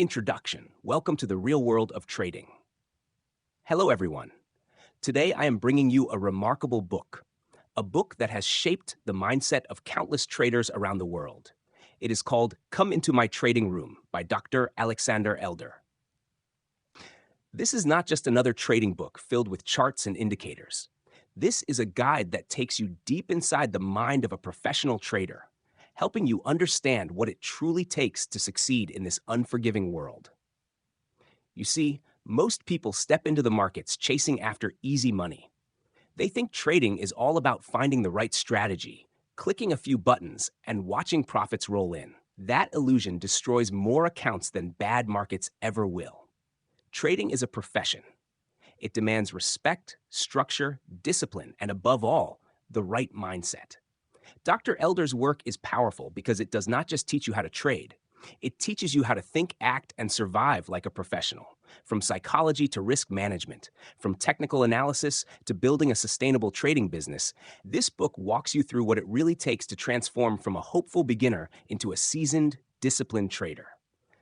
Introduction. Welcome to the real world of trading. Hello, everyone. Today, I am bringing you a remarkable book, a book that has shaped the mindset of countless traders around the world. It is called Come Into My Trading Room by Dr. Alexander Elder. This is not just another trading book filled with charts and indicators. This is a guide that takes you deep inside the mind of a professional trader, helping you understand what it truly takes to succeed in this unforgiving world. You see, most people step into the markets chasing after easy money. They think trading is all about finding the right strategy, clicking a few buttons, and watching profits roll in. That illusion destroys more accounts than bad markets ever will. Trading is a profession. It demands respect, structure, discipline, and above all, the right mindset. Dr. Elder's work is powerful because it does not just teach you how to trade. It teaches you how to think, act, and survive like a professional. From psychology to risk management, from technical analysis to building a sustainable trading business, this book walks you through what it really takes to transform from a hopeful beginner into a seasoned, disciplined trader.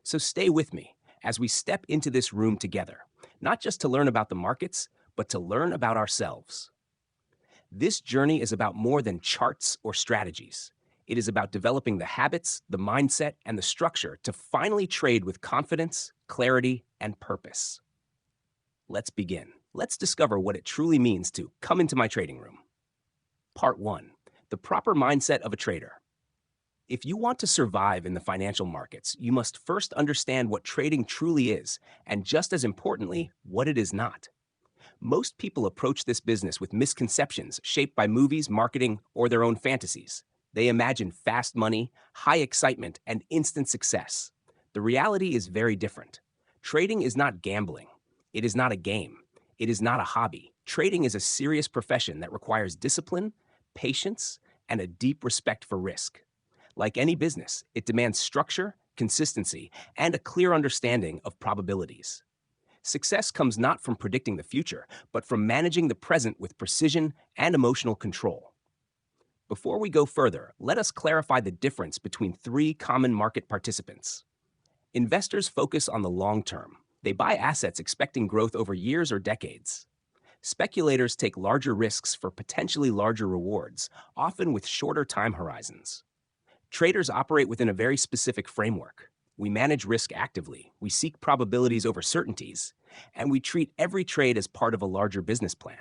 So stay with me as we step into this room together, not just to learn about the markets, but to learn about ourselves. This journey is about more than charts or strategies. It is about developing the habits, the mindset, and the structure to finally trade with confidence, clarity, and purpose. Let's begin. Let's discover what it truly means to come into my trading room. Part 1. The proper mindset of a trader. If you want to survive in the financial markets, you must first understand what trading truly is, and just as importantly, what it is not. Most people approach this business with misconceptions shaped by movies, marketing, or their own fantasies. They imagine fast money, high excitement, and instant success. The reality is very different. Trading is not gambling. It is not a game. It is not a hobby. Trading is a serious profession that requires discipline, patience, and a deep respect for risk. Like any business, it demands structure, consistency, and a clear understanding of probabilities. Success comes not from predicting the future, but from managing the present with precision and emotional control. Before we go further, let us clarify the difference between three common market participants. Investors focus on the long term. They buy assets expecting growth over years or decades. Speculators take larger risks for potentially larger rewards, often with shorter time horizons. Traders operate within a very specific framework. We manage risk actively, we seek probabilities over certainties, and we treat every trade as part of a larger business plan.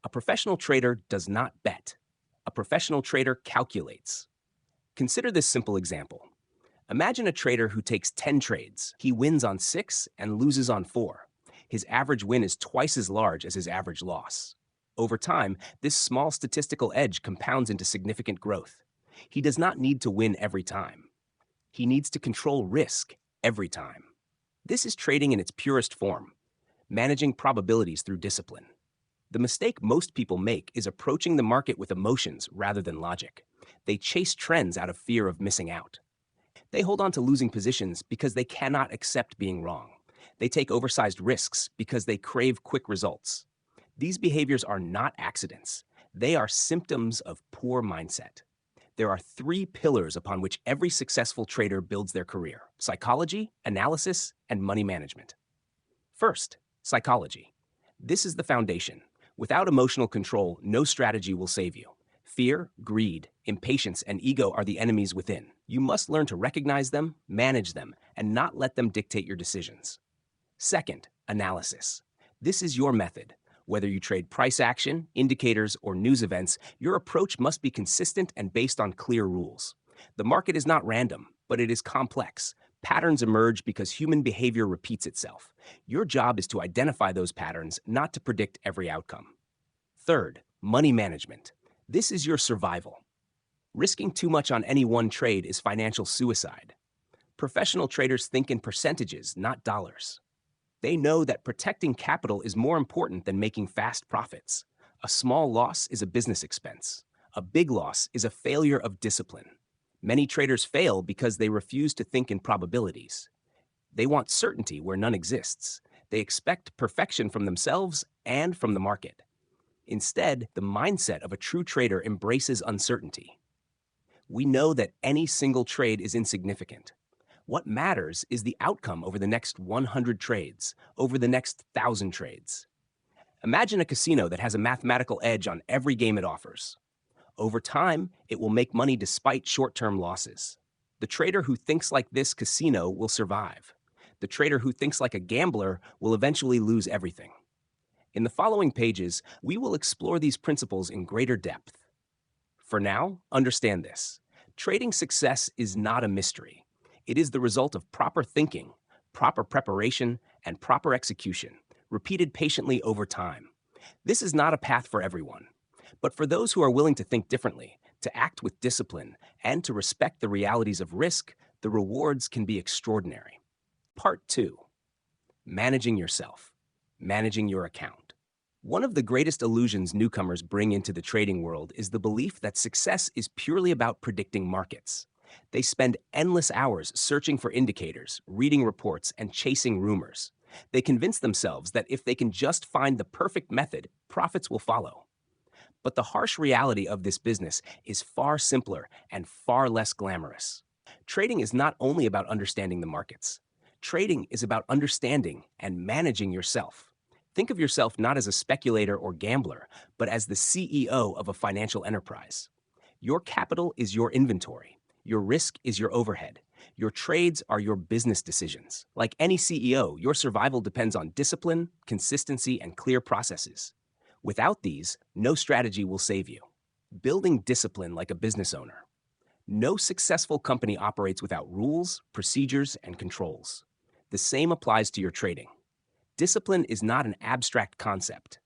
A professional trader does not bet. A professional trader calculates. Consider this simple example. Imagine a trader who takes 10 trades. He wins on 6 and loses on 4. His average win is twice as large as his average loss. Over time, this small statistical edge compounds into significant growth. He does not need to win every time. He needs to control risk every time. This is trading in its purest form, managing probabilities through discipline. The mistake most people make is approaching the market with emotions rather than logic. They chase trends out of fear of missing out. They hold on to losing positions because they cannot accept being wrong. They take oversized risks because they crave quick results. These behaviors are not accidents. They are symptoms of poor mindset. There are three pillars upon which every successful trader builds their career: psychology, analysis, and money management. First, psychology. This is the foundation. Without emotional control, no strategy will save you. Fear, greed, impatience, and ego are the enemies within. You must learn to recognize them, manage them, and not let them dictate your decisions. Second, analysis. This is your method. Whether you trade price action, indicators, or news events, your approach must be consistent and based on clear rules. The market is not random, but it is complex. Patterns emerge because human behavior repeats itself. Your job is to identify those patterns, not to predict every outcome. Third, money management. This is your survival. Risking too much on any one trade is financial suicide. Professional traders think in percentages, not dollars. They know that protecting capital is more important than making fast profits. A small loss is a business expense. A big loss is a failure of discipline. Many traders fail because they refuse to think in probabilities. They want certainty where none exists. They expect perfection from themselves and from the market. Instead, the mindset of a true trader embraces uncertainty. We know that any single trade is insignificant. What matters is the outcome over the next 100 trades, over the next 1,000 trades. Imagine a casino that has a mathematical edge on every game it offers. Over time, it will make money despite short-term losses. The trader who thinks like this casino will survive. The trader who thinks like a gambler will eventually lose everything. In the following pages, we will explore these principles in greater depth. For now, understand this. Trading success is not a mystery. It is the result of proper thinking, proper preparation, and proper execution, repeated patiently over time. This is not a path for everyone, but for those who are willing to think differently, to act with discipline, and to respect the realities of risk, the rewards can be extraordinary. Part 2. Managing yourself. Managing your account. One of the greatest illusions newcomers bring into the trading world is the belief that success is purely about predicting markets. They spend endless hours searching for indicators, reading reports, and chasing rumors. They convince themselves that if they can just find the perfect method, profits will follow. But the harsh reality of this business is far simpler and far less glamorous. Trading is not only about understanding the markets. Trading is about understanding and managing yourself. Think of yourself not as a speculator or gambler, but as the CEO of a financial enterprise. Your capital is your inventory. Your risk is your overhead. Your trades are your business decisions. Like any CEO, your survival depends on discipline, consistency, and clear processes. Without these, no strategy will save you. Building discipline like a business owner. No successful company operates without rules, procedures, and controls. The same applies to your trading. Discipline is not an abstract concept.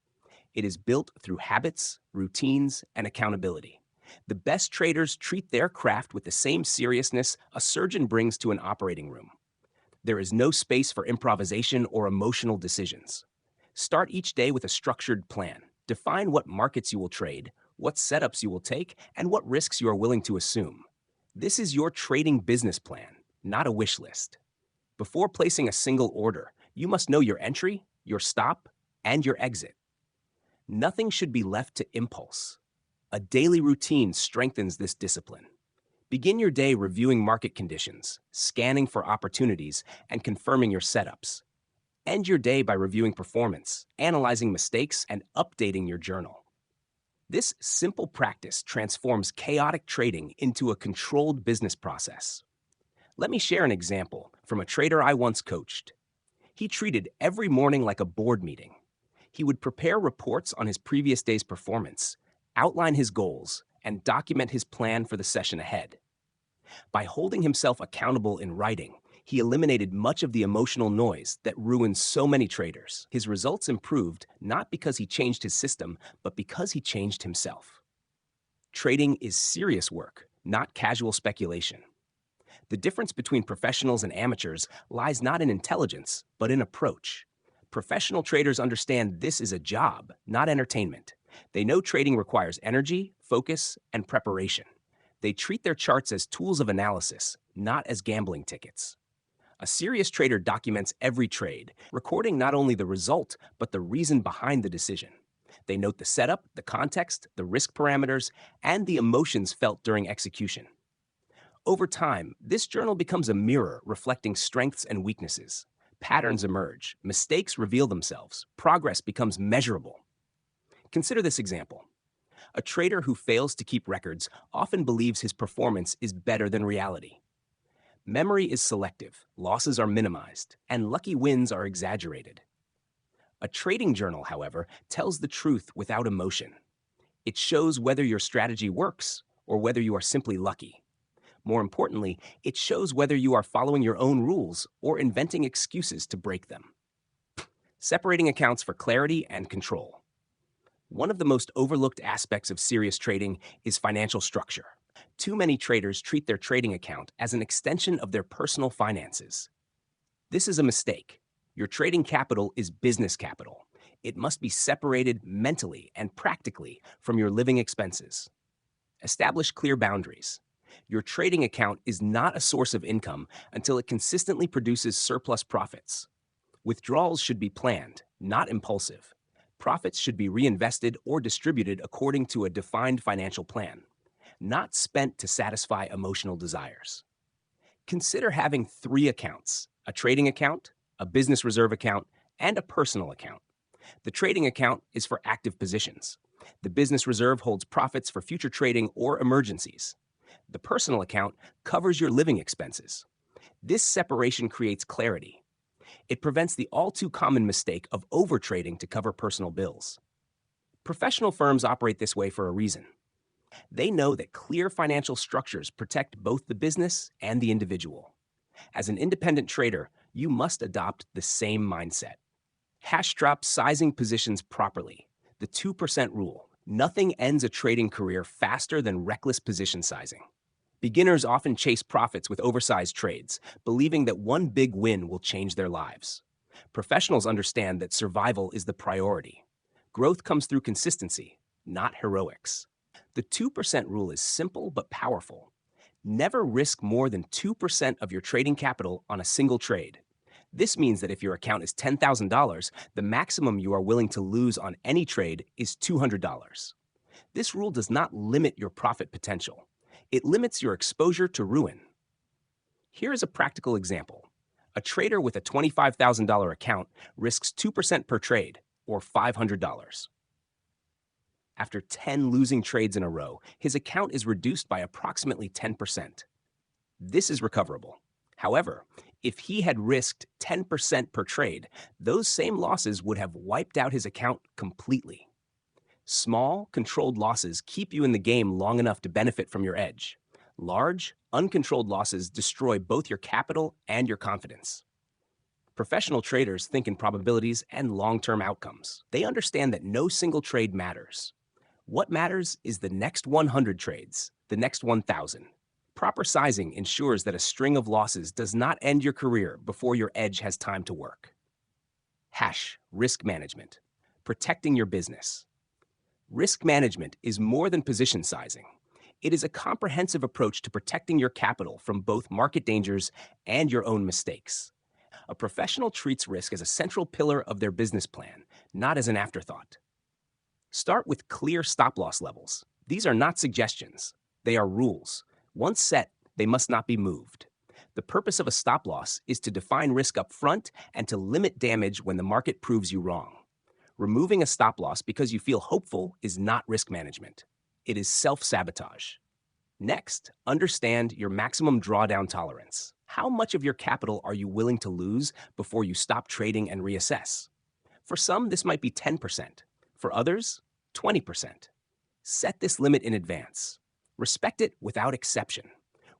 It is built through habits, routines, and accountability. The best traders treat their craft with the same seriousness a surgeon brings to an operating room. There is no space for improvisation or emotional decisions. Start each day with a structured plan. Define what markets you will trade, what setups you will take, and what risks you are willing to assume. This is your trading business plan, not a wish list. Before placing a single order, you must know your entry, your stop, and your exit. Nothing should be left to impulse. A daily routine strengthens this discipline. Begin your day reviewing market conditions, scanning for opportunities, and confirming your setups. End your day by reviewing performance, analyzing mistakes, and updating your journal. This simple practice transforms chaotic trading into a controlled business process. Let me share an example from a trader I once coached. He treated every morning like a board meeting. He would prepare reports on his previous day's performance, outline his goals, and document his plan for the session ahead. By holding himself accountable in writing, he eliminated much of the emotional noise that ruins so many traders. His results improved not because he changed his system, but because he changed himself. Trading is serious work, not casual speculation. The difference between professionals and amateurs lies not in intelligence, but in approach. Professional traders understand this is a job, not entertainment. They know trading requires energy, focus, and preparation. They treat their charts as tools of analysis, not as gambling tickets. A serious trader documents every trade, recording not only the result, but the reason behind the decision. They note the setup, the context, the risk parameters, and the emotions felt during execution. Over time, this journal becomes a mirror reflecting strengths and weaknesses. Patterns emerge, mistakes reveal themselves, progress becomes measurable. Consider this example. A trader who fails to keep records often believes his performance is better than reality. Memory is selective, losses are minimized, and lucky wins are exaggerated. A trading journal, however, tells the truth without emotion. It shows whether your strategy works or whether you are simply lucky. More importantly, it shows whether you are following your own rules or inventing excuses to break them. Separating accounts for clarity and control. One of the most overlooked aspects of serious trading is financial structure. Too many traders treat their trading account as an extension of their personal finances. This is a mistake. Your trading capital is business capital. It must be separated mentally and practically from your living expenses. Establish clear boundaries. Your trading account is not a source of income until it consistently produces surplus profits. Withdrawals should be planned, not impulsive. Profits should be reinvested or distributed according to a defined financial plan, not spent to satisfy emotional desires. Consider having three accounts: a trading account, a business reserve account, and a personal account. The trading account is for active positions. The business reserve holds profits for future trading or emergencies. The personal account covers your living expenses. This separation creates clarity. It prevents the all too common mistake of overtrading to cover personal bills. Professional firms operate this way for a reason. They know that clear financial structures protect both the business and the individual. As an independent trader, you must adopt the same mindset. Hash drop sizing positions properly. The 2% rule. Nothing ends a trading career faster than reckless position sizing. Beginners often chase profits with oversized trades, believing that one big win will change their lives. Professionals understand that survival is the priority. Growth comes through consistency, not heroics. The 2% rule is simple but powerful. Never risk more than 2% of your trading capital on a single trade. This means that if your account is $10,000, the maximum you are willing to lose on any trade is $200. This rule does not limit your profit potential. It limits your exposure to ruin. Here is a practical example. A trader with a $25,000 account risks 2% per trade, or $500. After 10 losing trades in a row, his account is reduced by approximately 10%. This is recoverable. However, if he had risked 10% per trade, those same losses would have wiped out his account completely. Small, controlled losses keep you in the game long enough to benefit from your edge. Large, uncontrolled losses destroy both your capital and your confidence. Professional traders think in probabilities and long-term outcomes. They understand that no single trade matters. What matters is the next 100 trades, the next 1,000. Proper sizing ensures that a string of losses does not end your career before your edge has time to work. Risk management. Protecting your business. Risk management is more than position sizing. It is a comprehensive approach to protecting your capital from both market dangers and your own mistakes. A professional treats risk as a central pillar of their business plan, not as an afterthought. Start with clear stop-loss levels. These are not suggestions. They are rules. Once set, they must not be moved. The purpose of a stop-loss is to define risk up front and to limit damage when the market proves you wrong. Removing a stop-loss because you feel hopeful is not risk management. It is self-sabotage. Next, understand your maximum drawdown tolerance. How much of your capital are you willing to lose before you stop trading and reassess? For some, this might be 10%. For others, 20%. Set this limit in advance. Respect it without exception.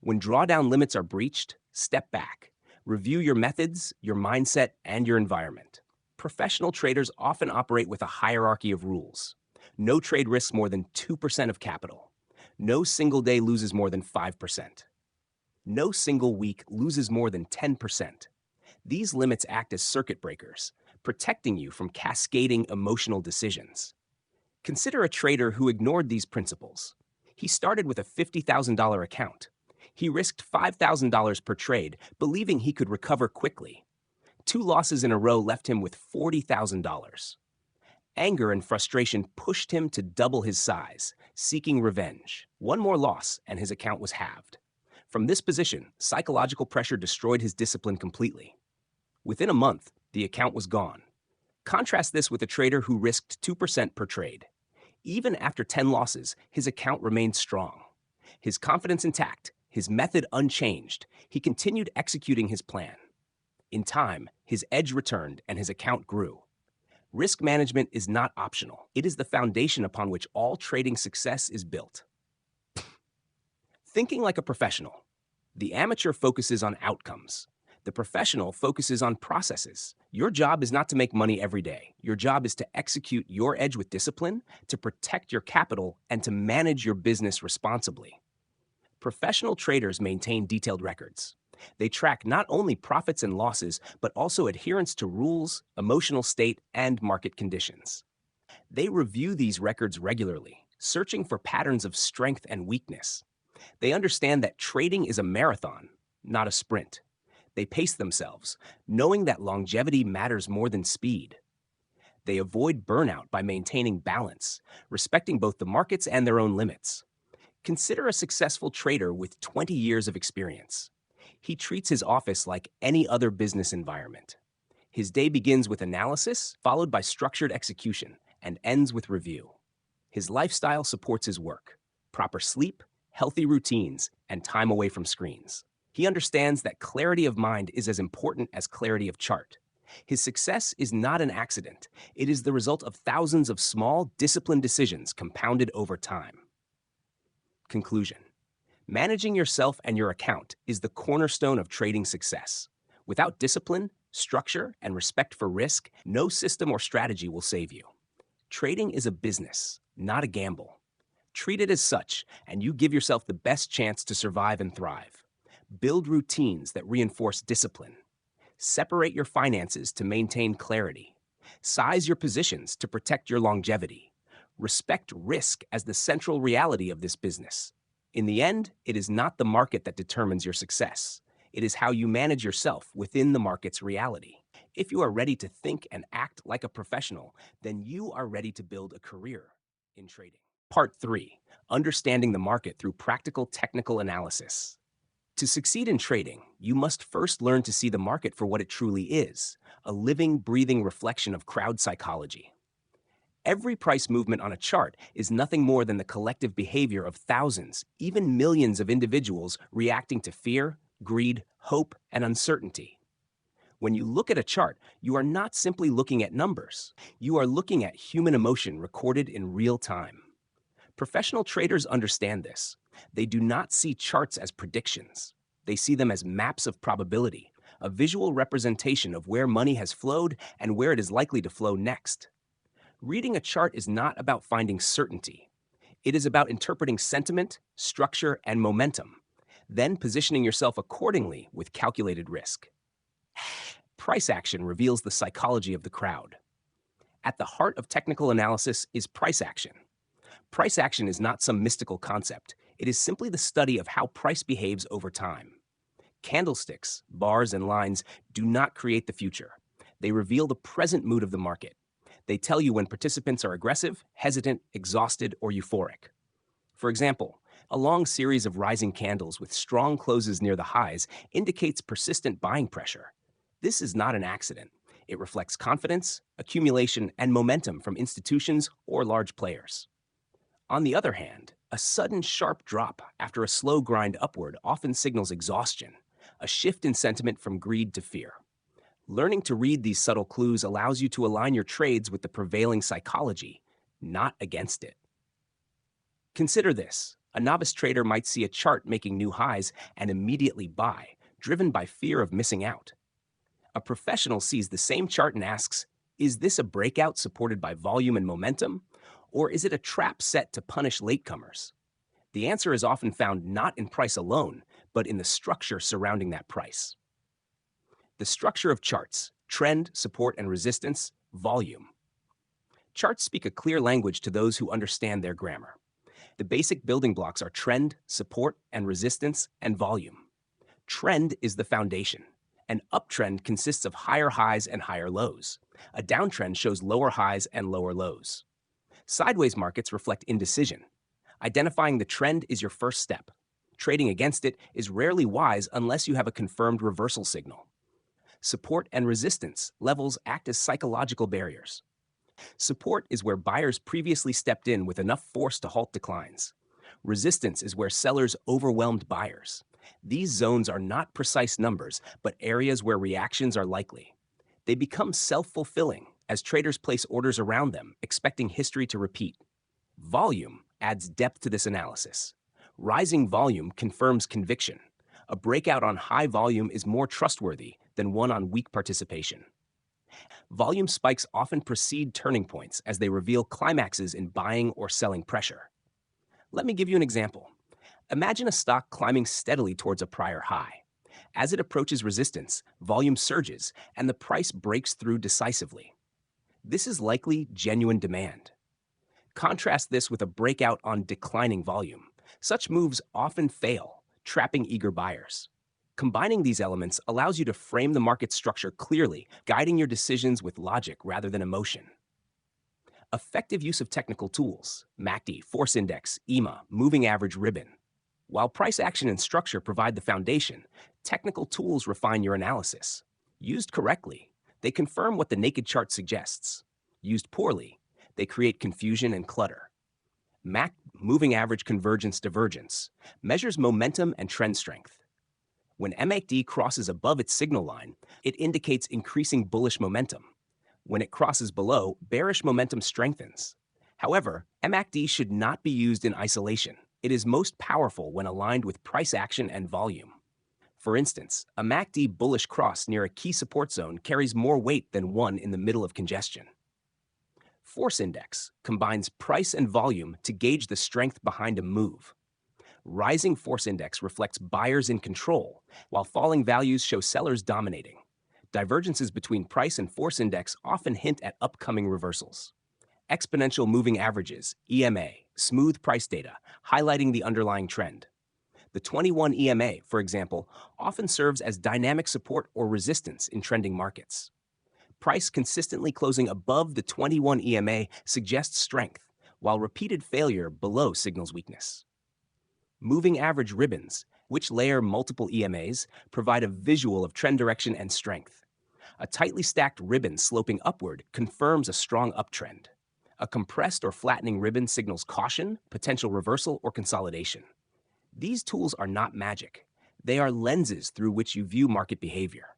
When drawdown limits are breached, step back. Review your methods, your mindset, and your environment. Professional traders often operate with a hierarchy of rules. No trade risks more than 2% of capital. No single day loses more than 5%. No single week loses more than 10%. These limits act as circuit breakers, protecting you from cascading emotional decisions. Consider a trader who ignored these principles. He started with a $50,000 account. He risked $5,000 per trade, believing he could recover quickly. 2 losses in a row left him with $40,000. Anger and frustration pushed him to double his size, seeking revenge. 1 more loss, and his account was halved. From this position, psychological pressure destroyed his discipline completely. Within a month, the account was gone. Contrast this with a trader who risked 2% per trade. Even after 10 losses, his account remained strong. His confidence intact, his method unchanged, he continued executing his plan. In time, his edge returned and his account grew. Risk management is not optional. It is the foundation upon which all trading success is built. Thinking like a professional. The amateur focuses on outcomes. The professional focuses on processes. Your job is not to make money every day. Your job is to execute your edge with discipline, to protect your capital, and to manage your business responsibly. Professional traders maintain detailed records. They track not only profits and losses, but also adherence to rules, emotional state, and market conditions. They review these records regularly, searching for patterns of strength and weakness. They understand that trading is a marathon, not a sprint. They pace themselves, knowing that longevity matters more than speed. They avoid burnout by maintaining balance, respecting both the markets and their own limits. Consider a successful trader with 20 years of experience. He treats his office like any other business environment. His day begins with analysis, followed by structured execution, and ends with review. His lifestyle supports his work: proper sleep, healthy routines, and time away from screens. He understands that clarity of mind is as important as clarity of chart. His success is not an accident. It is the result of thousands of small, disciplined decisions compounded over time. Conclusion: managing yourself and your account is the cornerstone of trading success. Without discipline, structure, and respect for risk, no system or strategy will save you. Trading is a business, not a gamble. Treat it as such, and you give yourself the best chance to survive and thrive. Build routines that reinforce discipline. Separate your finances to maintain clarity. Size your positions to protect your longevity. Respect risk as the central reality of this business. In the end, it is not the market that determines your success. It is how you manage yourself within the market's reality. If you are ready to think and act like a professional, then you are ready to build a career in trading. Part 3: Understanding the market through practical technical analysis. To succeed in trading, you must first learn to see the market for what it truly is: a living, breathing reflection of crowd psychology. Every price movement on a chart is nothing more than the collective behavior of thousands, even millions of individuals reacting to fear, greed, hope, and uncertainty. When you look at a chart, you are not simply looking at numbers. You are looking at human emotion recorded in real time. Professional traders understand this. They do not see charts as predictions. They see them as maps of probability, a visual representation of where money has flowed and where it is likely to flow next. Reading a chart is not about finding certainty. It is about interpreting sentiment, structure, and momentum, then positioning yourself accordingly with calculated risk. Price action reveals the psychology of the crowd. At the heart of technical analysis is price action. Price action is not some mystical concept. It is simply the study of how price behaves over time. Candlesticks, bars, and lines do not create the future. They reveal the present mood of the market. They tell you when participants are aggressive, hesitant, exhausted, or euphoric. For example, a long series of rising candles with strong closes near the highs indicates persistent buying pressure. This is not an accident. It reflects confidence, accumulation, and momentum from institutions or large players. On the other hand, a sudden sharp drop after a slow grind upward often signals exhaustion, a shift in sentiment from greed to fear. Learning to read these subtle clues allows you to align your trades with the prevailing psychology, not against it. Consider this: a novice trader might see a chart making new highs and immediately buy, driven by fear of missing out. A professional sees the same chart and asks, is this a breakout supported by volume and momentum? Or is it a trap set to punish latecomers? The answer is often found not in price alone, but in the structure surrounding that price. The structure of charts: trend, support and resistance, volume. Charts speak a clear language to those who understand their grammar. The basic building blocks are trend, support and resistance, and volume. Trend is the foundation. An uptrend consists of higher highs and higher lows. A downtrend shows lower highs and lower lows. Sideways markets reflect indecision. Identifying the trend is your first step. Trading against it is rarely wise unless you have a confirmed reversal signal. Support and resistance levels act as psychological barriers. Support is where buyers previously stepped in with enough force to halt declines. Resistance is where sellers overwhelmed buyers. These zones are not precise numbers, but areas where reactions are likely. They become self-fulfilling as traders place orders around them, expecting history to repeat. Volume adds depth to this analysis. Rising volume confirms conviction. A breakout on high volume is more trustworthy than one on weak participation. Volume spikes often precede turning points as they reveal climaxes in buying or selling pressure. Let me give you an example. Imagine a stock climbing steadily towards a prior high. As it approaches resistance, volume surges and the price breaks through decisively. This is likely genuine demand. Contrast this with a breakout on declining volume. Such moves often fail, trapping eager buyers. Combining these elements allows you to frame the market structure clearly, guiding your decisions with logic rather than emotion. Effective use of technical tools: MACD, Force Index, EMA, Moving Average Ribbon. While price action and structure provide the foundation, technical tools refine your analysis. Used correctly, they confirm what the naked chart suggests. Used poorly, they create confusion and clutter. MAC, moving average convergence divergence, measures momentum and trend strength. When MACD crosses above its signal line, it indicates increasing bullish momentum. When it crosses below, bearish momentum strengthens. However, MACD should not be used in isolation. It is most powerful when aligned with price action and volume. For instance, a MACD bullish cross near a key support zone carries more weight than one in the middle of congestion. Force index combines price and volume to gauge the strength behind a move. Rising force index reflects buyers in control, while falling values show sellers dominating. Divergences between price and force index often hint at upcoming reversals. Exponential moving averages, EMA, smooth price data, highlighting the underlying trend. The 21 EMA, for example, often serves as dynamic support or resistance in trending markets. Price consistently closing above the 21 EMA suggests strength, while repeated failure below signals weakness. Moving average ribbons, which layer multiple EMAs, provide a visual of trend direction and strength. A tightly stacked ribbon sloping upward confirms a strong uptrend. A compressed or flattening ribbon signals caution, potential reversal, or consolidation. These tools are not magic. They are lenses through which you view market behavior.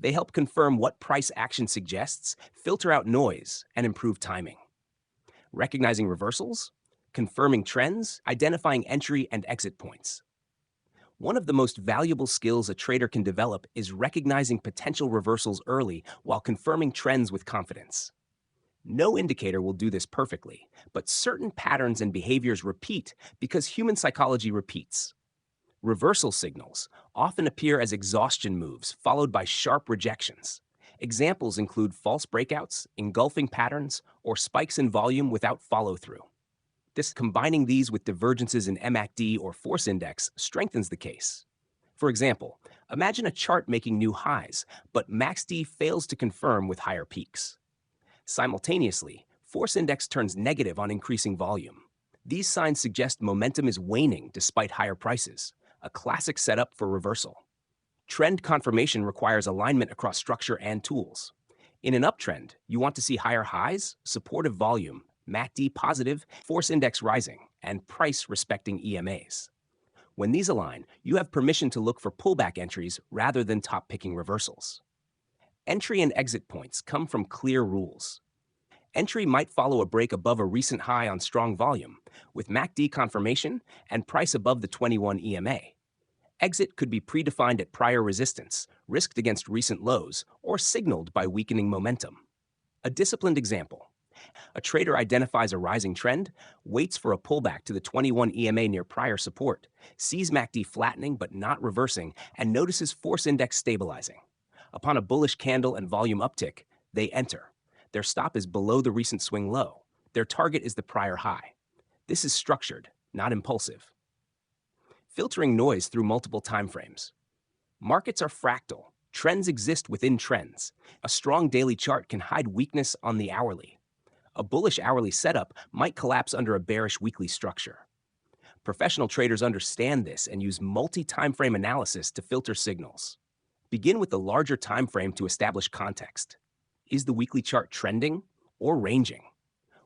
They help confirm what price action suggests, filter out noise, and improve timing. Recognizing reversals, confirming trends, identifying entry and exit points. One of the most valuable skills a trader can develop is recognizing potential reversals early while confirming trends with confidence. No indicator will do this perfectly, but certain patterns and behaviors repeat because human psychology repeats. Reversal signals often appear as exhaustion moves followed by sharp rejections. Examples include false breakouts, engulfing patterns, or spikes in volume without follow-through. Combining these with divergences in MACD or force index strengthens the case. For example, imagine a chart making new highs, but MACD fails to confirm with higher peaks. Simultaneously, force index turns negative on increasing volume. These signs suggest momentum is waning despite higher prices, a classic setup for reversal. Trend confirmation requires alignment across structure and tools. In an uptrend, you want to see higher highs, supportive volume, MACD positive, force index rising, and price respecting EMAs. When these align, you have permission to look for pullback entries rather than top-picking reversals. Entry and exit points come from clear rules. Entry might follow a break above a recent high on strong volume, with MACD confirmation and price above the 21 EMA. Exit could be predefined at prior resistance, risked against recent lows, or signaled by weakening momentum. A disciplined example. A trader identifies a rising trend, waits for a pullback to the 21 EMA near prior support, sees MACD flattening but not reversing, and notices force index stabilizing. Upon a bullish candle and volume uptick, they enter. Their stop is below the recent swing low. Their target is the prior high. This is structured, not impulsive. Filtering noise through multiple timeframes. Markets are fractal. Trends exist within trends. A strong daily chart can hide weakness on the hourly. A bullish hourly setup might collapse under a bearish weekly structure. Professional traders understand this and use multi-timeframe analysis to filter signals. Begin with the larger timeframe to establish context. Is the weekly chart trending or ranging?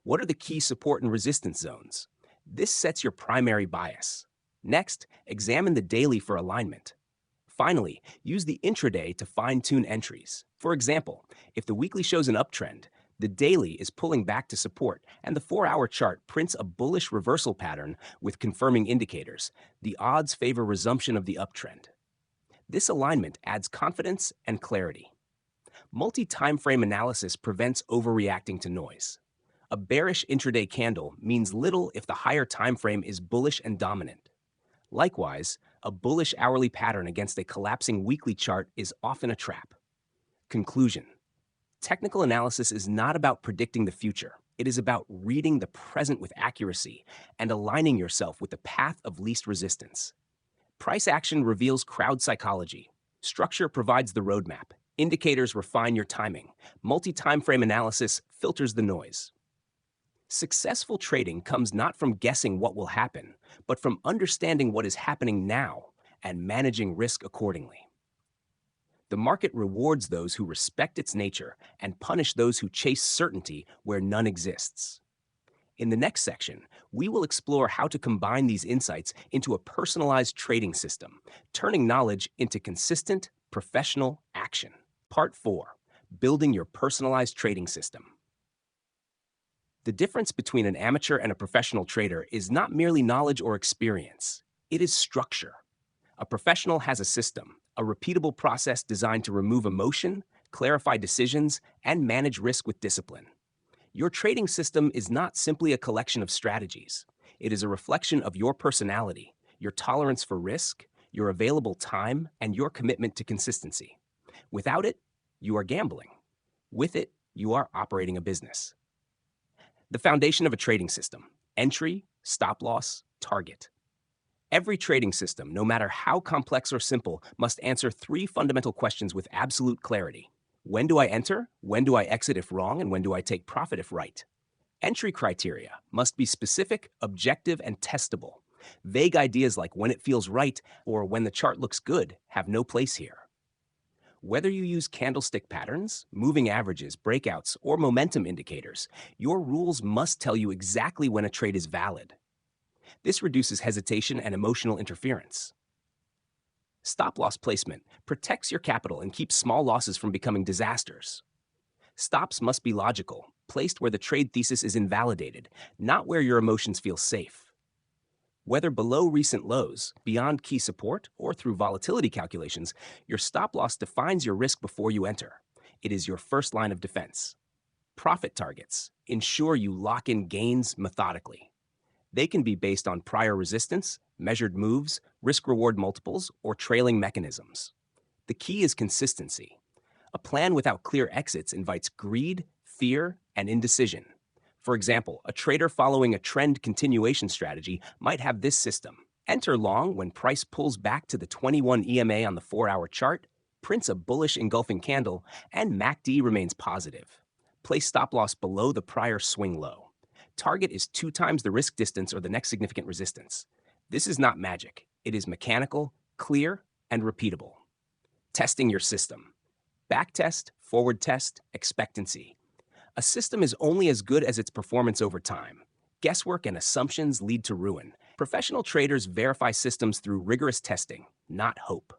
What are the key support and resistance zones? This sets your primary bias. Next, examine the daily for alignment. Finally, use the intraday to fine-tune entries. For example, if the weekly shows an uptrend, the daily is pulling back to support, and the 4-hour chart prints a bullish reversal pattern with confirming indicators, the odds favor resumption of the uptrend. This alignment adds confidence and clarity. Multi-timeframe analysis prevents overreacting to noise. A bearish intraday candle means little if the higher timeframe is bullish and dominant. Likewise, a bullish hourly pattern against a collapsing weekly chart is often a trap. Conclusion. Technical analysis is not about predicting the future. It is about reading the present with accuracy and aligning yourself with the path of least resistance. Price action reveals crowd psychology. Structure provides the roadmap. Indicators refine your timing. Multi-timeframe analysis filters the noise. Successful trading comes not from guessing what will happen, but from understanding what is happening now and managing risk accordingly. The market rewards those who respect its nature and punish those who chase certainty where none exists. In the next section, we will explore how to combine these insights into a personalized trading system, turning knowledge into consistent, professional action. Part 4. Building your personalized trading system. The difference between an amateur and a professional trader is not merely knowledge or experience, it is structure. A professional has a system, a repeatable process designed to remove emotion, clarify decisions, and manage risk with discipline. Your trading system is not simply a collection of strategies. It is a reflection of your personality, your tolerance for risk, your available time, and your commitment to consistency. Without it, you are gambling. With it, you are operating a business. The foundation of a trading system: entry, stop loss, target. Every trading system, no matter how complex or simple, must answer three fundamental questions with absolute clarity. When do I enter? When do I exit if wrong? And when do I take profit if right? Entry criteria must be specific, objective, and testable. Vague ideas like when it feels right or when the chart looks good have no place here. Whether you use candlestick patterns, moving averages, breakouts, or momentum indicators, your rules must tell you exactly when a trade is valid. This reduces hesitation and emotional interference. Stop-loss placement protects your capital and keeps small losses from becoming disasters. Stops must be logical, placed where the trade thesis is invalidated, not where your emotions feel safe. Whether below recent lows, beyond key support, or through volatility calculations, your stop-loss defines your risk before you enter. It is your first line of defense. Profit targets ensure you lock in gains methodically. They can be based on prior resistance, measured moves, risk-reward multiples, or trailing mechanisms. The key is consistency. A plan without clear exits invites greed, fear, and indecision. For example, a trader following a trend continuation strategy might have this system: enter long when price pulls back to the 21 EMA on the 4-hour chart, prints a bullish engulfing candle, and MACD remains positive. Place stop-loss below the prior swing low. Target is 2 times the risk distance or the next significant resistance. This is not magic. It is mechanical, clear, and repeatable. Testing your system. Backtest, forward test, expectancy. A system is only as good as its performance over time. Guesswork and assumptions lead to ruin. Professional traders verify systems through rigorous testing, not hope.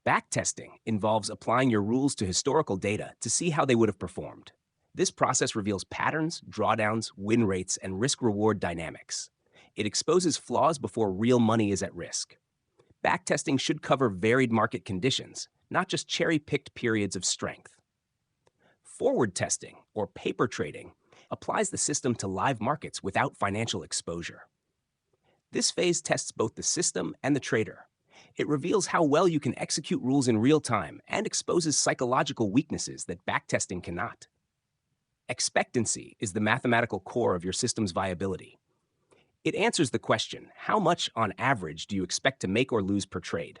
Backtesting involves applying your rules to historical data to see how they would have performed. This process reveals patterns, drawdowns, win rates, and risk-reward dynamics. It exposes flaws before real money is at risk. Backtesting should cover varied market conditions, not just cherry-picked periods of strength. Forward testing, or paper trading, applies the system to live markets without financial exposure. This phase tests both the system and the trader. It reveals how well you can execute rules in real time and exposes psychological weaknesses that backtesting cannot. Expectancy is the mathematical core of your system's viability. It answers the question: how much, on average, do you expect to make or lose per trade?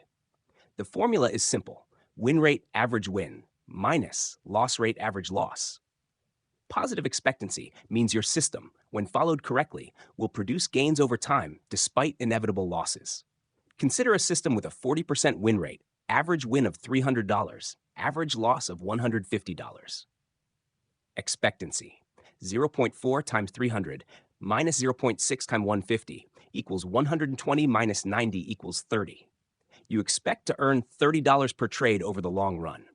The formula is simple: win rate average win minus loss rate average loss. Positive expectancy means your system, when followed correctly, will produce gains over time despite inevitable losses. Consider a system with a 40% win rate, average win of $300, average loss of $150. Expectancy: 0.4 times 300 minus 0.6 times 150 equals 120 minus 90 equals 30. You expect to earn $30 per trade over the long run.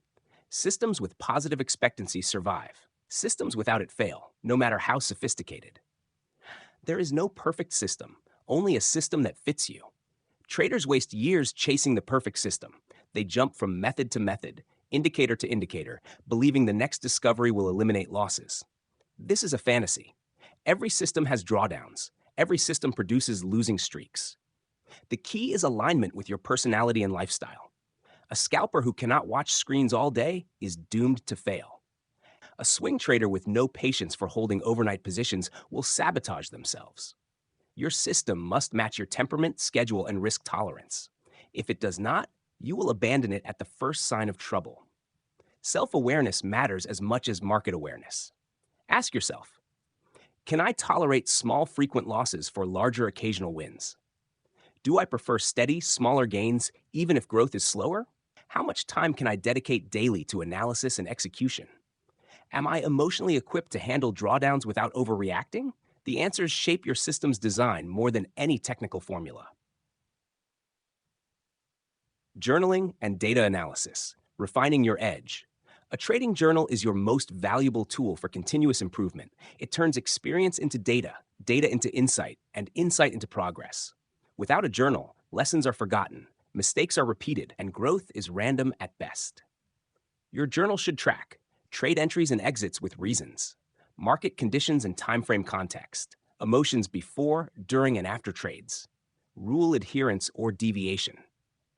Systems with positive expectancy survive. Systems without it fail, no matter how sophisticated. There is no perfect system, only a system that fits you. Traders waste years chasing the perfect system. They jump from method to method, indicator to indicator, believing the next discovery will eliminate losses. This is a fantasy. Every system has drawdowns. Every system produces losing streaks. The key is alignment with your personality and lifestyle. A scalper who cannot watch screens all day is doomed to fail. A swing trader with no patience for holding overnight positions will sabotage themselves. Your system must match your temperament, schedule, and risk tolerance. If it does not, you will abandon it at the first sign of trouble. Self-awareness matters as much as market awareness. Ask yourself, Can I tolerate small, frequent losses for larger occasional wins? Do I prefer steady, smaller gains even if growth is slower? How much time can I dedicate daily to analysis and execution? Am I emotionally equipped to handle drawdowns without overreacting? The answers shape your system's design more than any technical formula. Journaling and data analysis, refining your edge. A trading journal is your most valuable tool for continuous improvement. It turns experience into data, data into insight, and insight into progress. Without a journal, lessons are forgotten, mistakes are repeated, and growth is random at best. Your journal should track trade entries and exits with reasons, market conditions and timeframe context, emotions before, during, and after trades, rule adherence or deviation,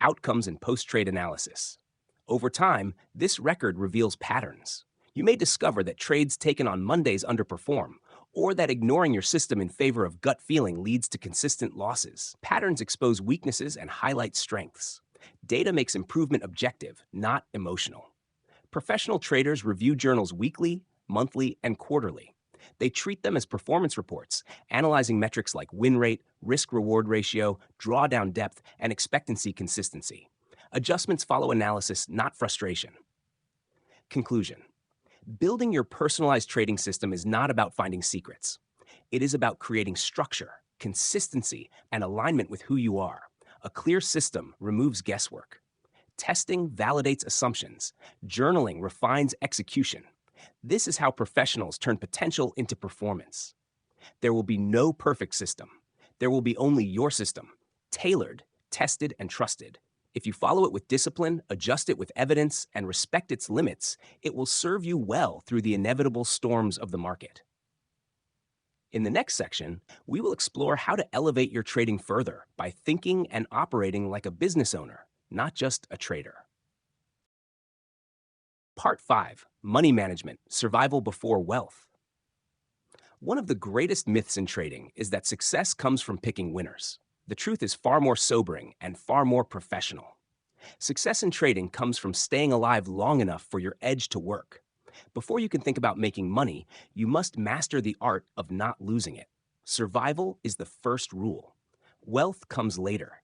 outcomes and post-trade analysis. Over time, this record reveals patterns. You may discover that trades taken on Mondays underperform, or that ignoring your system in favor of gut feeling leads to consistent losses. Patterns expose weaknesses and highlight strengths. Data makes improvement objective, not emotional. Professional traders review journals weekly, monthly, and quarterly. They treat them as performance reports, analyzing metrics like win rate, risk-reward ratio, drawdown depth, and expectancy consistency. Adjustments follow analysis, not frustration. Conclusion. Building your personalized trading system is not about finding secrets. It is about creating structure, consistency, and alignment with who you are. A clear system removes guesswork. Testing validates assumptions. Journaling refines execution. This is how professionals turn potential into performance. There will be no perfect system. There will be only your system, tailored, tested, and trusted. If you follow it with discipline, adjust it with evidence, and respect its limits, it will serve you well through the inevitable storms of the market. In the next section, we will explore how to elevate your trading further by thinking and operating like a business owner, not just a trader. Part 5, Money Management, Survival Before Wealth. One of the greatest myths in trading is that success comes from picking winners. The truth is far more sobering and far more professional. Success in trading comes from staying alive long enough for your edge to work. Before you can think about making money, you must master the art of not losing it. Survival is the first rule. Wealth comes later.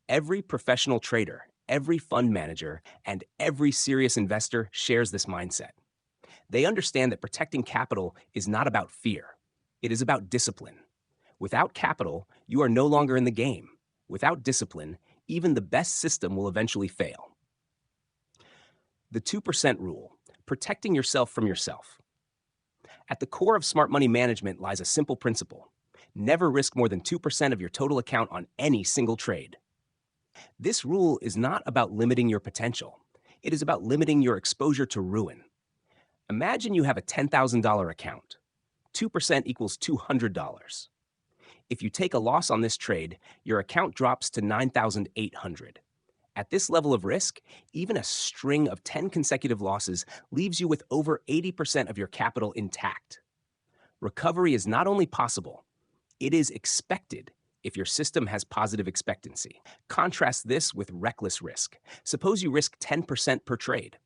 Every professional trader, every fund manager, and every serious investor shares this mindset. They understand that protecting capital is not about fear. It is about discipline. Without capital, you are no longer in the game. Without discipline, even the best system will eventually fail. The 2% rule, protecting yourself from yourself. At the core of smart money management lies a simple principle. Never risk more than 2% of your total account on any single trade. This rule is not about limiting your potential. It is about limiting your exposure to ruin. Imagine you have a $10,000 account. 2% equals $200. If you take a loss on this trade, your account drops to $9,800. At this level of risk, even a string of 10 consecutive losses leaves you with over 80% of your capital intact. Recovery is not only possible, it is expected if your system has positive expectancy. Contrast this with reckless risk. Suppose you risk 10% per trade.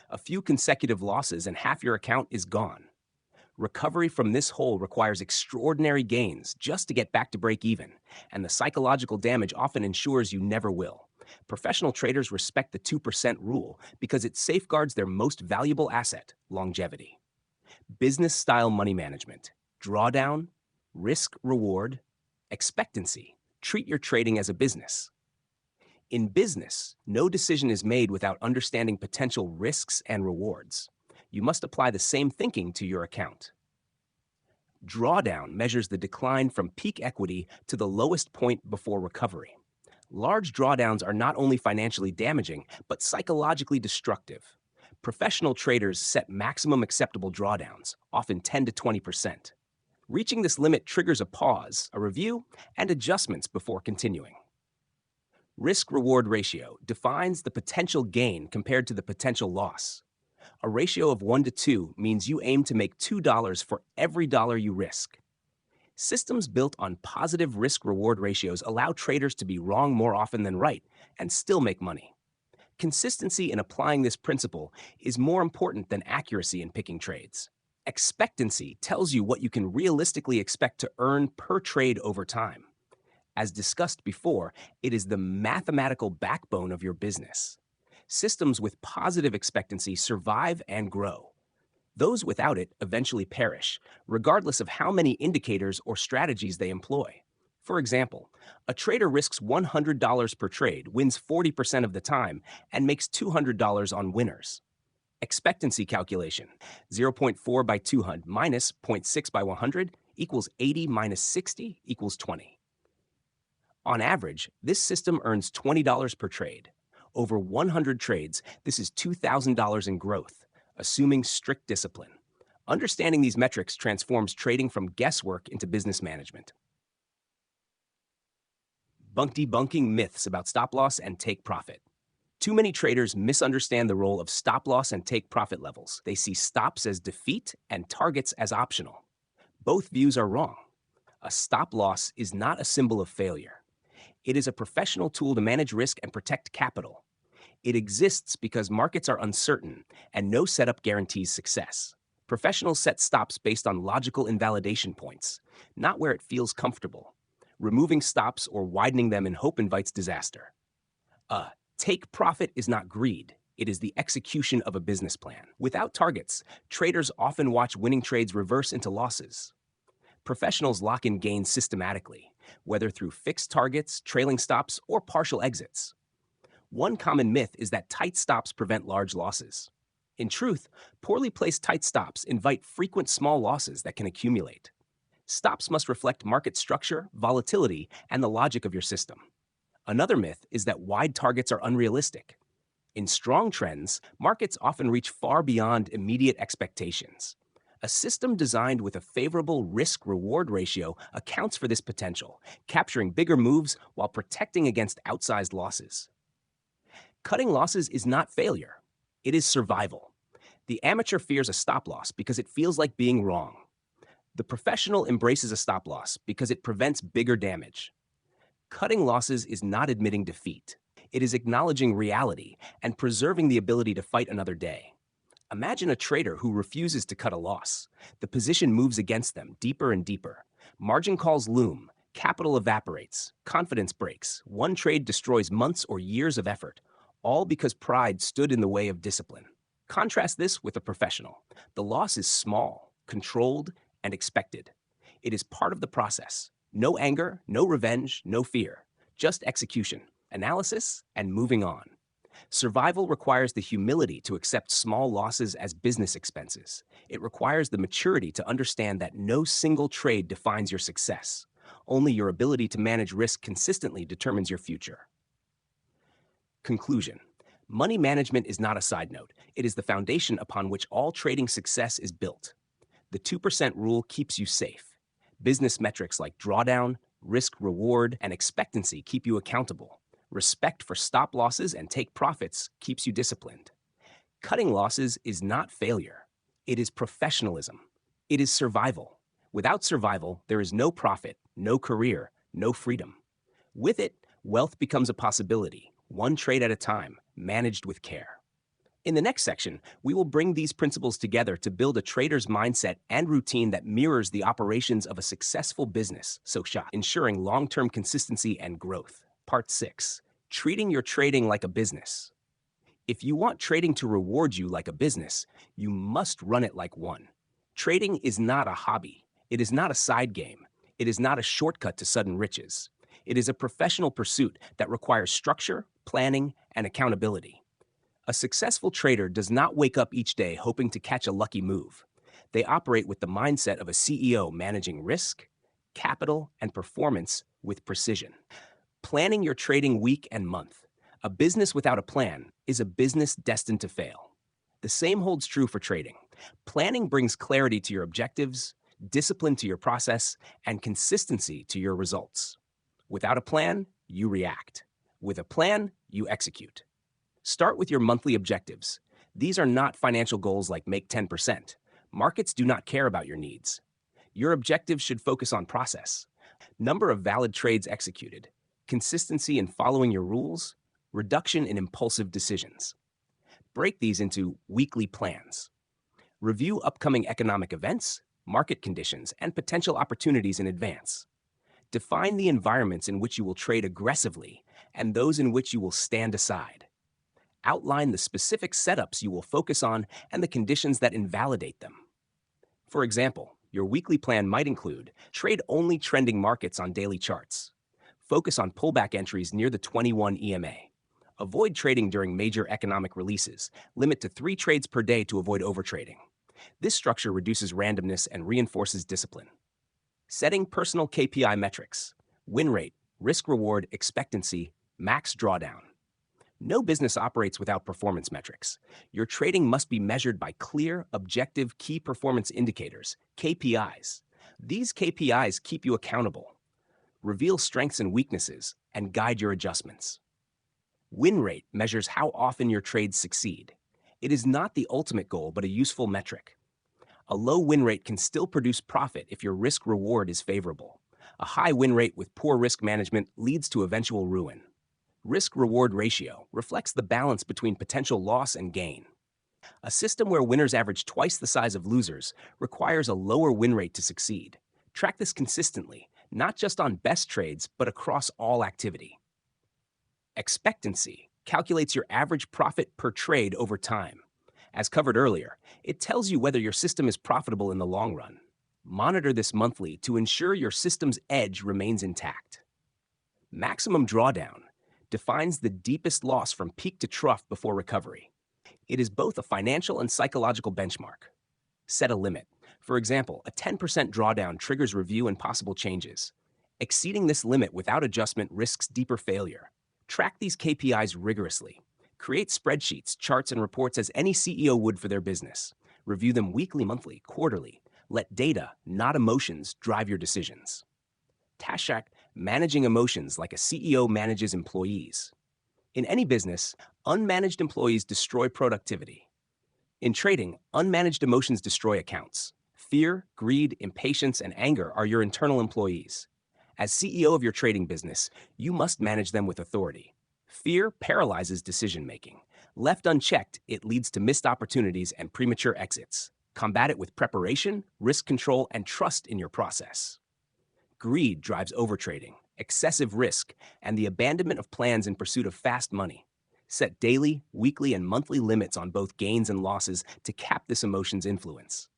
A few consecutive losses and half your account is gone. Recovery from this hole requires extraordinary gains just to get back to break even, and the psychological damage often ensures you never will. Professional traders respect the 2% rule because it safeguards their most valuable asset, longevity. Business-style money management, drawdown, risk-reward, expectancy. Treat your trading as a business. In business, no decision is made without understanding potential risks and rewards. You must apply the same thinking to your account. Drawdown measures the decline from peak equity to the lowest point before recovery. Large drawdowns are not only financially damaging, but psychologically destructive. Professional traders set maximum acceptable drawdowns, often 10 to 20%. Reaching this limit triggers a pause, a review, and adjustments before continuing. Risk-reward ratio defines the potential gain compared to the potential loss. A ratio of 1 to 2 means you aim to make $2 for every dollar you risk. Systems built on positive risk-reward ratios allow traders to be wrong more often than right and still make money. Consistency in applying this principle is more important than accuracy in picking trades. Expectancy tells you what you can realistically expect to earn per trade over time. As discussed before, it is the mathematical backbone of your business. Systems with positive expectancy survive and grow. Those without it eventually perish, regardless of how many indicators or strategies they employ. For example, a trader risks $100 per trade, wins 40% of the time, and makes $200 on winners. Expectancy calculation: 0.4 by 200 minus 0.6 by 100 equals 80 minus 60 equals 20. On average, this system earns $20 per trade. Over 100 trades, this is $2,000 in growth, assuming strict discipline. Understanding these metrics transforms trading from guesswork into business management. Debunking myths about stop loss and take profit. Too many traders misunderstand the role of stop loss and take profit levels. They see stops as defeat and targets as optional. Both views are wrong. A stop loss is not a symbol of failure. It is a professional tool to manage risk and protect capital. It exists because markets are uncertain and no setup guarantees success. Professionals set stops based on logical invalidation points, not where it feels comfortable. Removing stops or widening them in hope invites disaster. Take profit is not greed. It is the execution of a business plan. Without targets, traders often watch winning trades reverse into losses. Professionals lock in gains systematically, whether through fixed targets, trailing stops, or partial exits. One common myth is that tight stops prevent large losses. In truth, poorly placed tight stops invite frequent small losses that can accumulate. Stops must reflect market structure, volatility, and the logic of your system. Another myth is that wide targets are unrealistic. In strong trends, markets often reach far beyond immediate expectations. A system designed with a favorable risk-reward ratio accounts for this potential, capturing bigger moves while protecting against outsized losses. Cutting losses is not failure. It is survival. The amateur fears a stop loss because it feels like being wrong. The professional embraces a stop loss because it prevents bigger damage. Cutting losses is not admitting defeat. It is acknowledging reality and preserving the ability to fight another day. Imagine a trader who refuses to cut a loss. The position moves against them deeper and deeper. Margin calls loom, capital evaporates, confidence breaks. One trade destroys months or years of effort, all because pride stood in the way of discipline. Contrast this with a professional. The loss is small, controlled, and expected. It is part of the process. No anger, no revenge, no fear. Just execution, analysis, and moving on. Survival requires the humility to accept small losses as business expenses. It requires the maturity to understand that no single trade defines your success. Only your ability to manage risk consistently determines your future. Conclusion: money management is not a side note. It is the foundation upon which all trading success is built. The 2% rule keeps you safe. Business metrics like drawdown, risk reward, and expectancy keep you accountable. Respect for stop losses and take profits keeps you disciplined. Cutting losses is not failure. It is professionalism. It is survival. Without survival, there is no profit, no career, no freedom. With it, wealth becomes a possibility, one trade at a time, managed with care. In the next section, we will bring these principles together to build a trader's mindset and routine that mirrors the operations of a successful business, ensuring long-term consistency and growth. Part 6. Treating your trading like a business. If you want trading to reward you like a business, you must run it like one. Trading is not a hobby. It is not a side game. It is not a shortcut to sudden riches. It is a professional pursuit that requires structure, planning, and accountability. A successful trader does not wake up each day hoping to catch a lucky move. They operate with the mindset of a CEO managing risk, capital, and performance with precision. Planning your trading week and month. A business without a plan is a business destined to fail. The same holds true for trading. Planning brings clarity to your objectives, discipline to your process, and consistency to your results. Without a plan, you react. With a plan, you execute. Start with your monthly objectives. These are not financial goals like make 10%. Markets do not care about your needs. Your objectives should focus on process. Number of valid trades executed, consistency in following your rules, reduction in impulsive decisions. Break these into weekly plans. Review upcoming economic events, market conditions, and potential opportunities in advance. Define the environments in which you will trade aggressively and those in which you will stand aside. Outline the specific setups you will focus on and the conditions that invalidate them. For example, your weekly plan might include trade only trending markets on daily charts. Focus on pullback entries near the 21 EMA. Avoid trading during major economic releases. Limit to 3 trades per day to avoid overtrading. This structure reduces randomness and reinforces discipline. Setting personal KPI metrics: win rate, risk reward, expectancy, max drawdown. No business operates without performance metrics. Your trading must be measured by clear, objective key performance indicators, KPIs. These KPIs keep you accountable, reveal strengths and weaknesses, and guide your adjustments. Win rate measures how often your trades succeed. It is not the ultimate goal, but a useful metric. A low win rate can still produce profit if your risk reward is favorable. A high win rate with poor risk management leads to eventual ruin. Risk-reward ratio reflects the balance between potential loss and gain. A system where winners average twice the size of losers requires a lower win rate to succeed. Track this consistently, not just on best trades, but across all activity. Expectancy calculates your average profit per trade over time. As covered earlier, it tells you whether your system is profitable in the long run. Monitor this monthly to ensure your system's edge remains intact. Maximum drawdown defines the deepest loss from peak to trough before recovery. It is both a financial and psychological benchmark. Set a limit. For example, a 10% drawdown triggers review and possible changes. Exceeding this limit without adjustment risks deeper failure. Track these KPIs rigorously. Create spreadsheets, charts, and reports as any CEO would for their business. Review them weekly, monthly, quarterly. Let data, not emotions, drive your decisions. Tashak, managing emotions like a CEO manages employees. In any business, unmanaged employees destroy productivity. In trading, unmanaged emotions destroy accounts. Fear, greed, impatience, and anger are your internal employees. As CEO of your trading business, you must manage them with authority. Fear paralyzes decision-making. Left unchecked, it leads to missed opportunities and premature exits. Combat it with preparation, risk control, and trust in your process. Greed drives overtrading, excessive risk, and the abandonment of plans in pursuit of fast money. Set daily, weekly, and monthly limits on both gains and losses to cap this emotion's influence.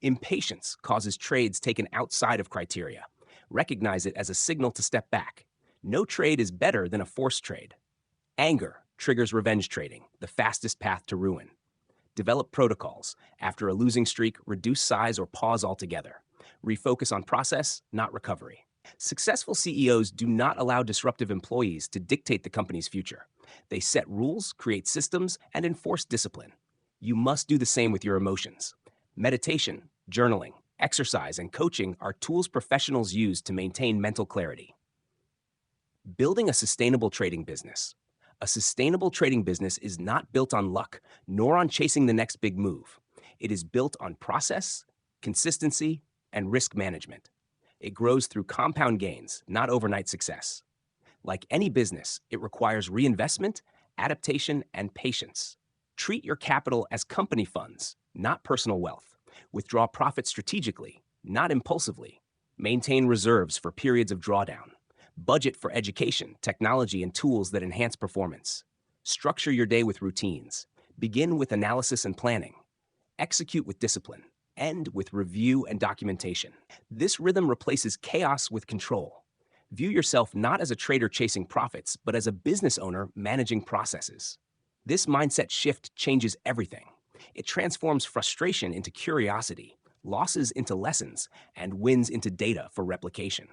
Impatience causes trades taken outside of criteria. Recognize it as a signal to step back. No trade is better than a forced trade. Anger triggers revenge trading, the fastest path to ruin. Develop protocols. After a losing streak, reduce size or pause altogether. Refocus on process, not recovery. Successful CEOs do not allow disruptive employees to dictate the company's future. They set rules, create systems, and enforce discipline. You must do the same with your emotions. Meditation, journaling, exercise, and coaching are tools professionals use to maintain mental clarity. Building a sustainable trading business. A sustainable trading business is not built on luck, nor on chasing the next big move. It is built on process, consistency, and risk management. It grows through compound gains, not overnight success. Like any business, it requires reinvestment, adaptation, and patience. Treat your capital as company funds, not personal wealth. Withdraw profits strategically, not impulsively. Maintain reserves for periods of drawdown. Budget for education, technology, and tools that enhance performance. Structure your day with routines. Begin with analysis and planning. Execute with discipline. End with review and documentation. This rhythm replaces chaos with control. View yourself not as a trader chasing profits, but as a business owner managing processes. This mindset shift changes everything. It transforms frustration into curiosity, losses into lessons, and wins into data for replication.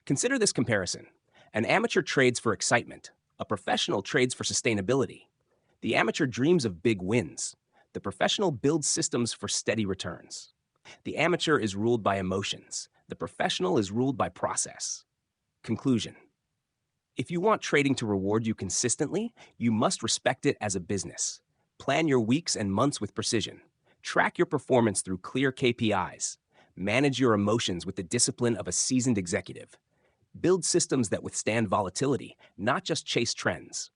Consider this comparison. An amateur trades for excitement. A professional trades for sustainability. The amateur dreams of big wins. The professional builds systems for steady returns. The amateur is ruled by emotions. The professional is ruled by process. Conclusion. If you want trading to reward you consistently, you must respect it as a business. Plan your weeks and months with precision. Track your performance through clear KPIs. Manage your emotions with the discipline of a seasoned executive. Build systems that withstand volatility, not just chase trends.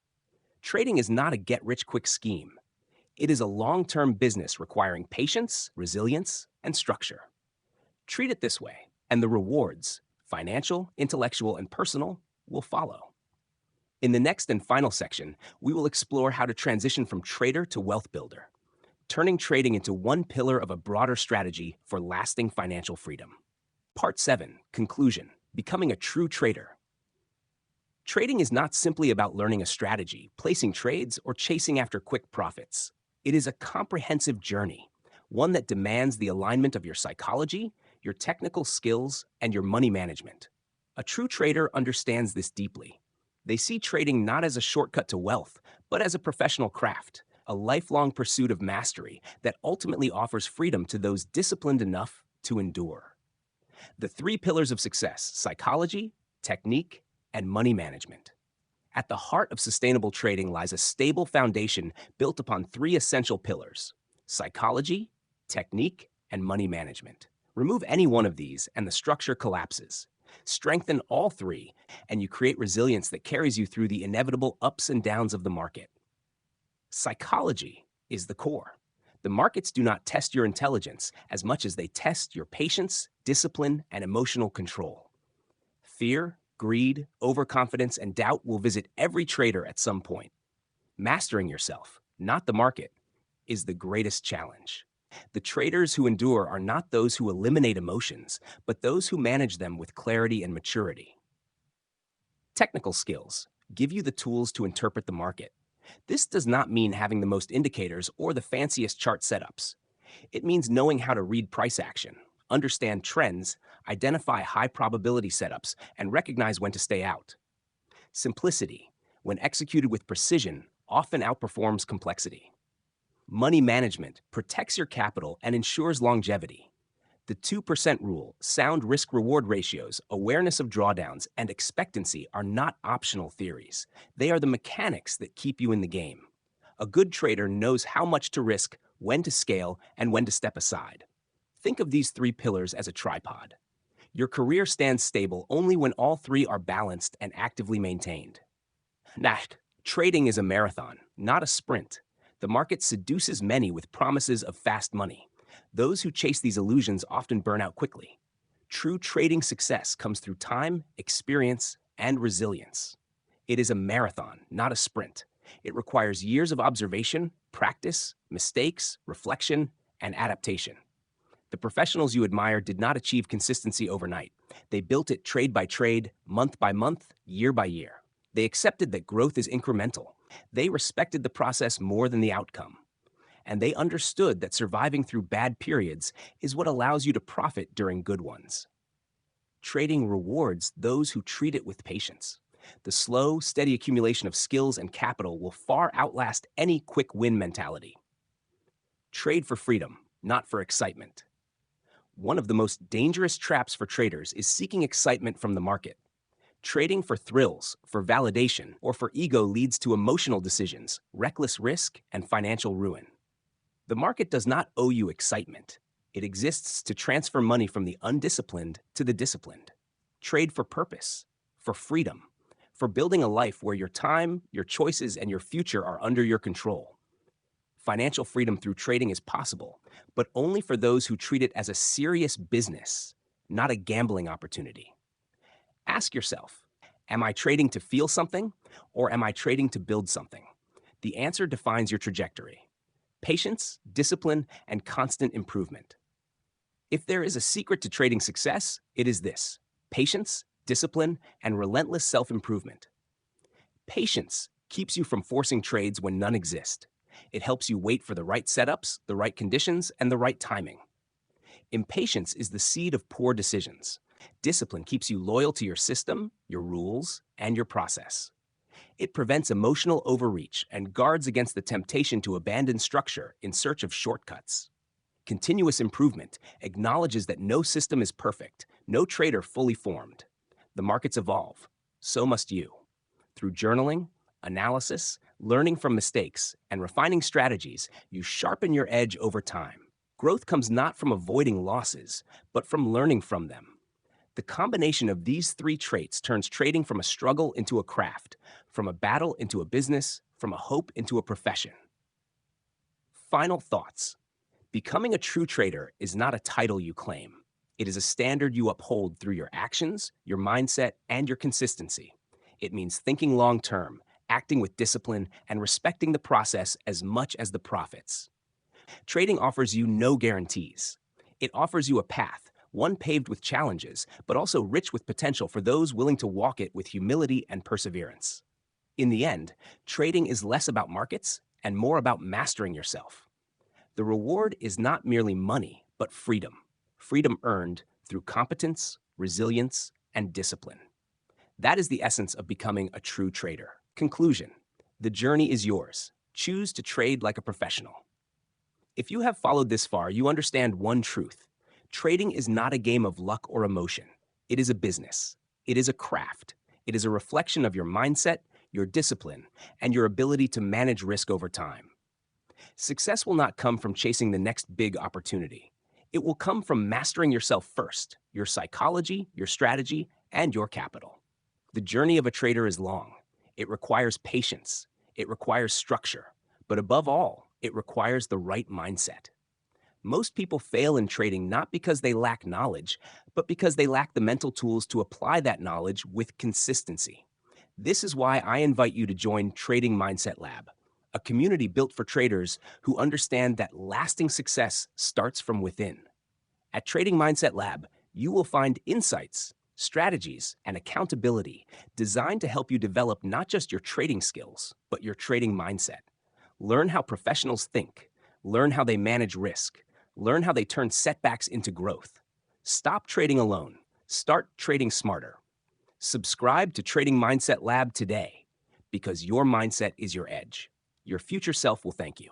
Trading is not a get-rich-quick scheme. It is a long-term business requiring patience, resilience, and structure. Treat it this way, and the rewards, financial, intellectual, and personal, will follow. In the next and final section, we will explore how to transition from trader to wealth builder, turning trading into one pillar of a broader strategy for lasting financial freedom. Part 7, Conclusion, Becoming a True Trader. Trading is not simply about learning a strategy, placing trades, or chasing after quick profits. It is a comprehensive journey, one that demands the alignment of your psychology, your technical skills, and your money management. A true trader understands this deeply. They see trading not as a shortcut to wealth, but as a professional craft, a lifelong pursuit of mastery that ultimately offers freedom to those disciplined enough to endure. The three pillars of success: psychology, technique, and money management. At the heart of sustainable trading lies a stable foundation built upon three essential pillars: psychology, technique, and money management. Remove any one of these, and the structure collapses. Strengthen all three, and you create resilience that carries you through the inevitable ups and downs of the market. Psychology is the core. The markets do not test your intelligence as much as they test your patience, discipline, and emotional control. Fear, greed, overconfidence, and doubt will visit every trader at some point. Mastering yourself, not the market, is the greatest challenge. The traders who endure are not those who eliminate emotions, but those who manage them with clarity and maturity. Technical skills give you the tools to interpret the market. This does not mean having the most indicators or the fanciest chart setups. It means knowing how to read price action, understand trends, identify high probability setups, and recognize when to stay out. Simplicity, when executed with precision, often outperforms complexity. Money management protects your capital and ensures longevity. The 2% rule, sound risk-reward ratios, awareness of drawdowns, and expectancy are not optional theories. They are the mechanics that keep you in the game. A good trader knows how much to risk, when to scale, and when to step aside. Think of these three pillars as a tripod. Your career stands stable only when all three are balanced and actively maintained. Next, trading is a marathon, not a sprint. The market seduces many with promises of fast money. Those who chase these illusions often burn out quickly. True trading success comes through time, experience, and resilience. It is a marathon, not a sprint. It requires years of observation, practice, mistakes, reflection, and adaptation. The professionals you admire did not achieve consistency overnight. They built it trade by trade, month by month, year by year. They accepted that growth is incremental. They respected the process more than the outcome. And they understood that surviving through bad periods is what allows you to profit during good ones. Trading rewards those who treat it with patience. The slow, steady accumulation of skills and capital will far outlast any quick win mentality. Trade for freedom, not for excitement. One of the most dangerous traps for traders is seeking excitement from the market. Trading for thrills, for validation, or for ego leads to emotional decisions, reckless risk, and financial ruin. The market does not owe you excitement. It exists to transfer money from the undisciplined to the disciplined. Trade for purpose, for freedom, for building a life where your time, your choices, and your future are under your control. Financial freedom through trading is possible, but only for those who treat it as a serious business, not a gambling opportunity. Ask yourself, am I trading to feel something, or am I trading to build something? The answer defines your trajectory. Patience, discipline, and constant improvement. If there is a secret to trading success, it is this: patience, discipline, and relentless self-improvement. Patience keeps you from forcing trades when none exist. It helps you wait for the right setups, the right conditions, and the right timing. Impatience is the seed of poor decisions. Discipline keeps you loyal to your system, your rules, and your process. It prevents emotional overreach and guards against the temptation to abandon structure in search of shortcuts. Continuous improvement acknowledges that no system is perfect, no trader fully formed. The markets evolve. So must you. Through journaling, analysis, learning from mistakes, and refining strategies, you sharpen your edge over time. Growth comes not from avoiding losses, but from learning from them. The combination of these three traits turns trading from a struggle into a craft, from a battle into a business, from a hope into a profession. Final thoughts. Becoming a true trader is not a title you claim. It is a standard you uphold through your actions, your mindset, and your consistency. It means thinking long term, acting with discipline, and respecting the process as much as the profits. Trading offers you no guarantees. It offers you a path, one paved with challenges, but also rich with potential for those willing to walk it with humility and perseverance. In the end, trading is less about markets and more about mastering yourself. The reward is not merely money, but freedom. Freedom earned through competence, resilience, and discipline. That is the essence of becoming a true trader. Conclusion. The journey is yours. Choose to trade like a professional. If you have followed this far, you understand one truth. Trading is not a game of luck or emotion. It is a business. It is a craft. It is a reflection of your mindset, your discipline, and your ability to manage risk over time. Success will not come from chasing the next big opportunity. It will come from mastering yourself first, your psychology, your strategy, and your capital. The journey of a trader is long. It requires patience. It requires structure. But above all, it requires the right mindset. Most people fail in trading not because they lack knowledge, but because they lack the mental tools to apply that knowledge with consistency. This is why I invite you to join Trading Mindset Lab, a community built for traders who understand that lasting success starts from within. At Trading Mindset Lab, you will find insights, strategies, and accountability designed to help you develop not just your trading skills, but your trading mindset. Learn how professionals think, learn how they manage risk, learn how they turn setbacks into growth. Stop trading alone. Start trading smarter. Subscribe to Trading Mindset Lab today because your mindset is your edge. Your future self will thank you.